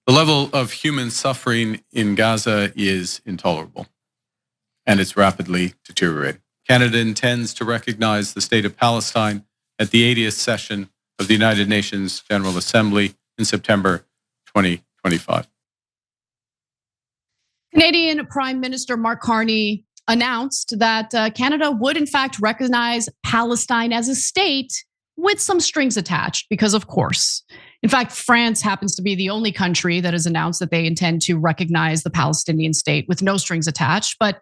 The level of human suffering in Gaza is intolerable, and it's rapidly deteriorating. Canada intends to recognize the state of Palestine at the 80th session of the United Nations General Assembly in September 2025. Canadian Prime Minister Mark Carney announced that Canada would in fact recognize Palestine as a state with some strings attached, because of course. In fact, France happens to be the only country that has announced that they intend to recognize the Palestinian state with no strings attached, but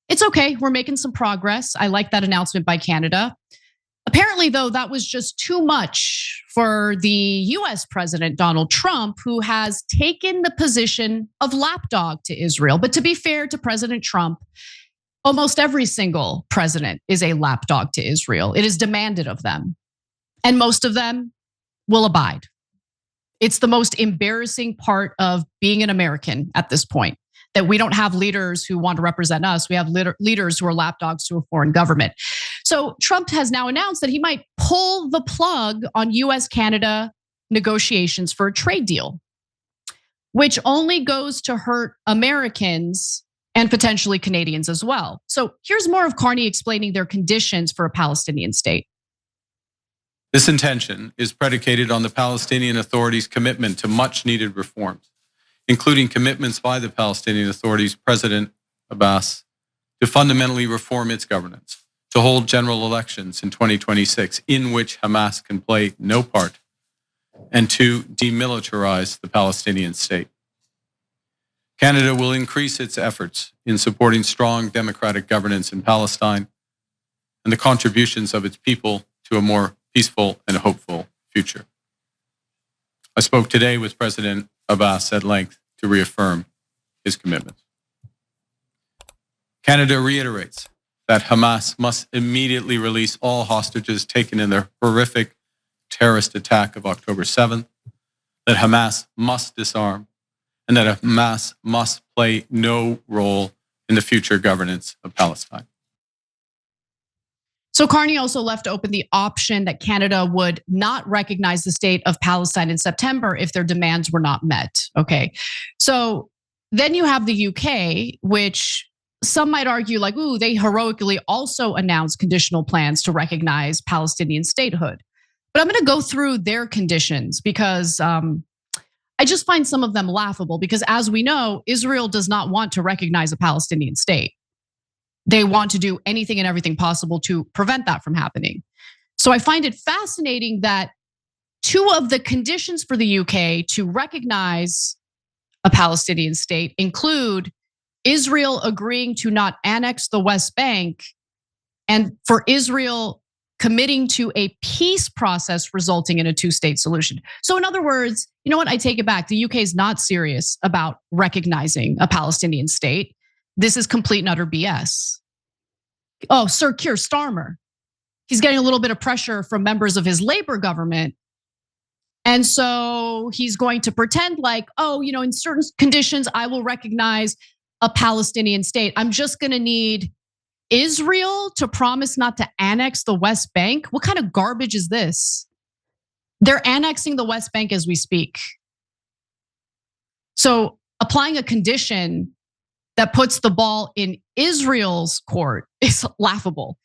it's okay, we're making some progress. I like that announcement by Canada. Apparently, though, that was just too much for the US President Donald Trump, who has taken the position of lapdog to Israel. But to be fair to President Trump, almost every single president is a lapdog to Israel. It is demanded of them, and most of them will abide. It's the most embarrassing part of being an American at this point, that we don't have leaders who want to represent us. We have leaders who are lapdogs to a foreign government. So Trump has now announced that he might pull the plug on US-Canada negotiations for a trade deal, which only goes to hurt Americans and potentially Canadians as well. So here's more of Carney explaining their conditions for a Palestinian state. This intention is predicated on the Palestinian Authority's commitment to much needed reforms, including commitments by the Palestinian Authority's President Abbas to fundamentally reform its governance, to hold general elections in 2026 in which Hamas can play no part, and to demilitarize the Palestinian state. Canada will increase its efforts in supporting strong democratic governance in Palestine and the contributions of its people to a more peaceful and hopeful future. I spoke today with President Abbas at length to reaffirm his commitments. Canada reiterates that Hamas must immediately release all hostages taken in the horrific terrorist attack of October 7th, that Hamas must disarm, and that Hamas must play no role in the future governance of Palestine. So Carney also left open the option that Canada would not recognize the state of Palestine in September if their demands were not met. Okay, so then you have the UK, which some might argue like, ooh, they heroically also announced conditional plans to recognize Palestinian statehood. But I'm gonna go through their conditions because I just find some of them laughable, because as we know, Israel does not want to recognize a Palestinian state. They want to do anything and everything possible to prevent that from happening. So I find it fascinating that two of the conditions for the UK to recognize a Palestinian state include Israel agreeing to not annex the West Bank, and for Israel committing to a peace process resulting in a two-state solution. So in other words, you know what, I take it back. The UK is not serious about recognizing a Palestinian state. This is complete and utter BS. Oh, Sir Keir Starmer, he's getting a little bit of pressure from members of his Labour government. And so he's going to pretend like, oh, you know, in certain conditions, I will recognize a Palestinian state. I'm just gonna need Israel to promise not to annex the West Bank. What kind of garbage is this? They're annexing the West Bank as we speak. So applying a condition that puts the ball in Israel's court is laughable.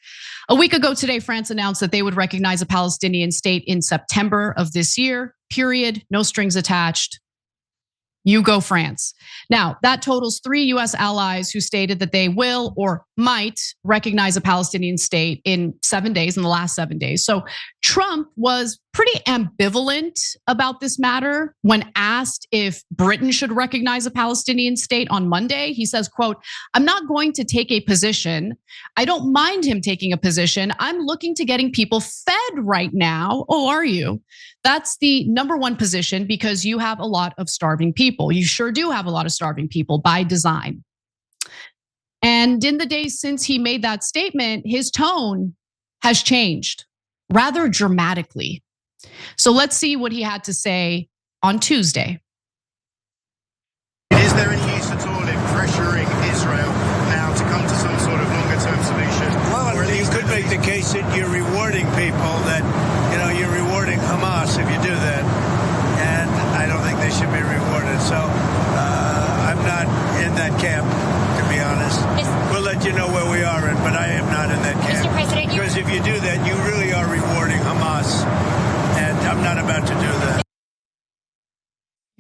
A week ago today, France announced that they would recognize a Palestinian state in September of this year, period, no strings attached. You go, France. Now, that totals 3 US allies who stated that they will or might recognize a Palestinian state in 7 days, in the last 7 days. So Trump was pretty ambivalent about this matter when asked if Britain should recognize a Palestinian state on Monday. He says, quote, "I'm not going to take a position. I don't mind him taking a position. I'm looking to getting people fed right now." Oh, are you? That's the number one position, because you have a lot of starving people. You sure do have a lot of starving people by design. And in the days since he made that statement, his tone has changed rather dramatically. So let's see what he had to say on Tuesday. Is there any use at all in pressuring Israel now to come to some sort of longer-term solution? Well, you could make the case that you're rewarding people, that you're rewarding Hamas if you do that, and I don't think they should be rewarded. So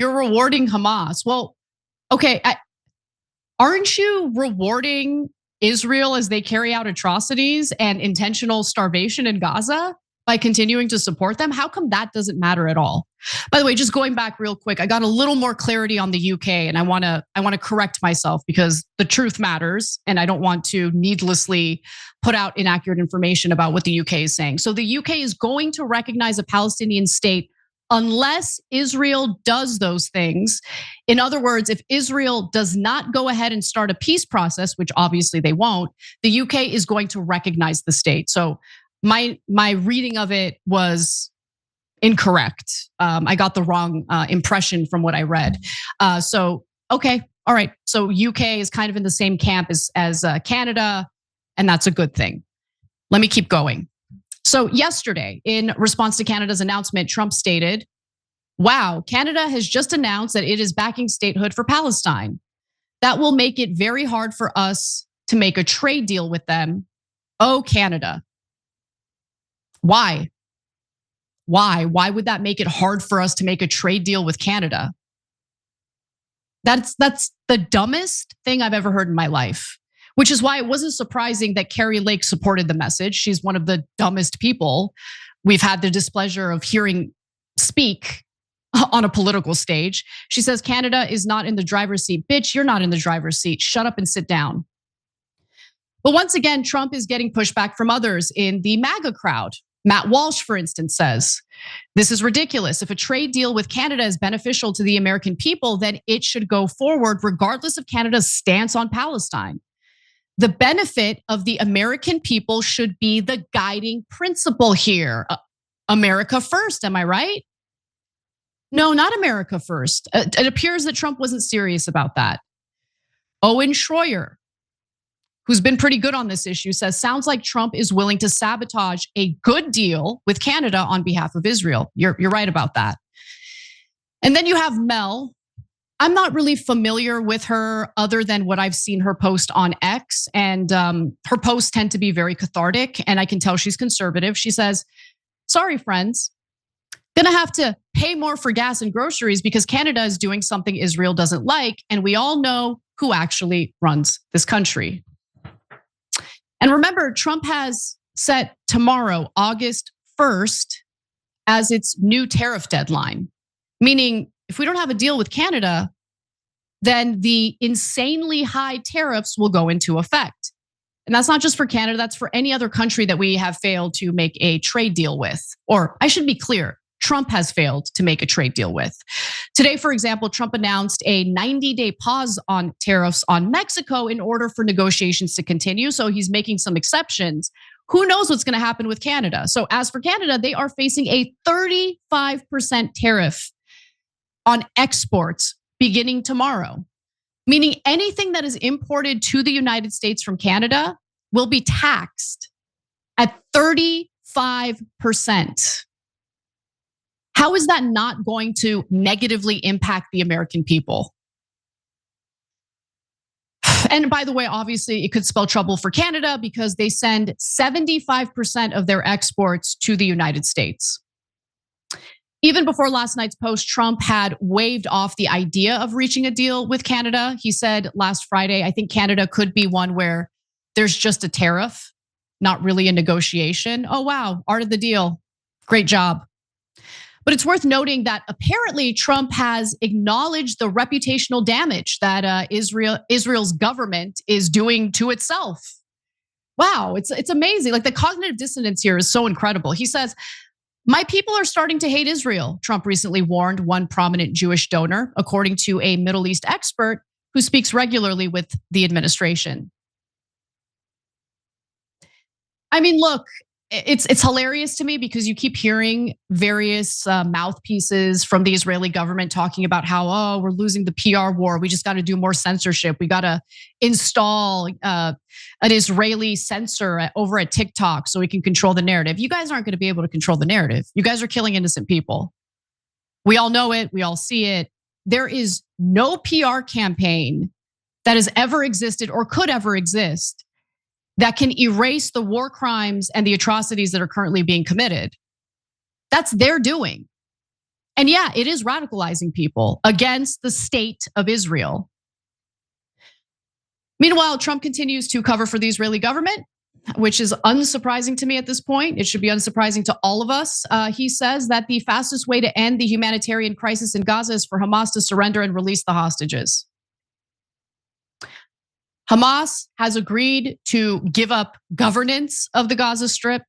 you're rewarding Hamas. Well, okay, aren't you rewarding Israel as they carry out atrocities and intentional starvation in Gaza by continuing to support them? How come that doesn't matter at all? By the way, just going back real quick, I got a little more clarity on the UK, and I want to correct myself because the truth matters, and I don't want to needlessly put out inaccurate information about what the UK is saying. So the UK is going to recognize a Palestinian state unless Israel does those things. In other words, if Israel does not go ahead and start a peace process, which obviously they won't, the UK is going to recognize the state. So my reading of it was incorrect. I got the wrong impression from what I read. So okay, all right. So UK is kind of in the same camp as Canada, and that's a good thing. Let me keep going. So yesterday, in response to Canada's announcement, Trump stated, "Wow, Canada has just announced that it is backing statehood for Palestine. That will make it very hard for us to make a trade deal with them. Oh, Canada." Why? Why would that make it hard for us to make a trade deal with Canada? That's the dumbest thing I've ever heard in my life, which is why it wasn't surprising that Carrie Lake supported the message. She's one of the dumbest people we've had the displeasure of hearing speak on a political stage. She says, Canada is not in the driver's seat. Bitch, you're not in the driver's seat. Shut up and sit down. But once again, Trump is getting pushback from others in the MAGA crowd. Matt Walsh, for instance, says, "This is ridiculous. If a trade deal with Canada is beneficial to the American people, then it should go forward regardless of Canada's stance on Palestine. The benefit of the American people should be the guiding principle here. America first, am I right?" No, not America first. It appears that Trump wasn't serious about that. Owen Schroyer, who's been pretty good on this issue, says, "Sounds like Trump is willing to sabotage a good deal with Canada on behalf of Israel." You're right about that. And then you have Mel. I'm not really familiar with her other than what I've seen her post on X. And her posts tend to be very cathartic, and I can tell she's conservative. She says, "Sorry, friends. Gonna have to pay more for gas and groceries because Canada is doing something Israel doesn't like, and we all know who actually runs this country." And remember, Trump has set tomorrow, August 1st, as its new tariff deadline. Meaning, if we don't have a deal with Canada, then the insanely high tariffs will go into effect. And that's not just for Canada, that's for any other country that we have failed to make a trade deal with. Or I should be clear, Trump has failed to make a trade deal with. Today, for example, Trump announced a 90-day pause on tariffs on Mexico in order for negotiations to continue. So he's making some exceptions. Who knows what's going to happen with Canada? So as for Canada, they are facing a 35% tariff on exports beginning tomorrow, meaning anything that is imported to the United States from Canada will be taxed at 35%. How is that not going to negatively impact the American people? And by the way, obviously, it could spell trouble for Canada because they send 75% of their exports to the United States. Even before last night's post, Trump had waved off the idea of reaching a deal with Canada. He said last Friday, "I think Canada could be one where there's just a tariff, not really a negotiation." Oh, wow, art of the deal. Great job. But it's worth noting that apparently Trump has acknowledged the reputational damage that Israel's government is doing to itself. Wow, it's amazing. Like the cognitive dissonance here is so incredible. He says, "My people are starting to hate Israel," Trump recently warned one prominent Jewish donor, according to a Middle East expert who speaks regularly with the administration. I mean, look, it's hilarious to me because you keep hearing various mouthpieces from the Israeli government talking about how, oh, we're losing the PR war. We just got to do more censorship. We got to install an Israeli censor over at TikTok so we can control the narrative. You guys aren't going to be able to control the narrative. You guys are killing innocent people. We all know it. We all see it. There is no PR campaign that has ever existed or could ever exist that can erase the war crimes and the atrocities that are currently being committed. That's their doing. And yeah, it is radicalizing people against the state of Israel. Meanwhile, Trump continues to cover for the Israeli government, which is unsurprising to me at this point. It should be unsurprising to all of us. He says that the fastest way to end the humanitarian crisis in Gaza is for Hamas to surrender and release the hostages. Hamas has agreed to give up governance of the Gaza Strip.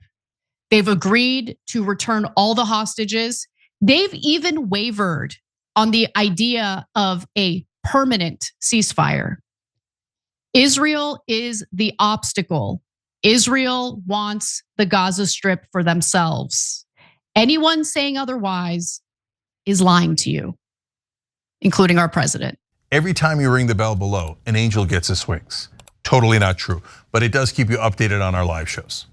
They've agreed to return all the hostages. They've even wavered on the idea of a permanent ceasefire. Israel is the obstacle. Israel wants the Gaza Strip for themselves. Anyone saying otherwise is lying to you, including our president. Every time you ring the bell below, an angel gets his wings. Totally not true, but it does keep you updated on our live shows.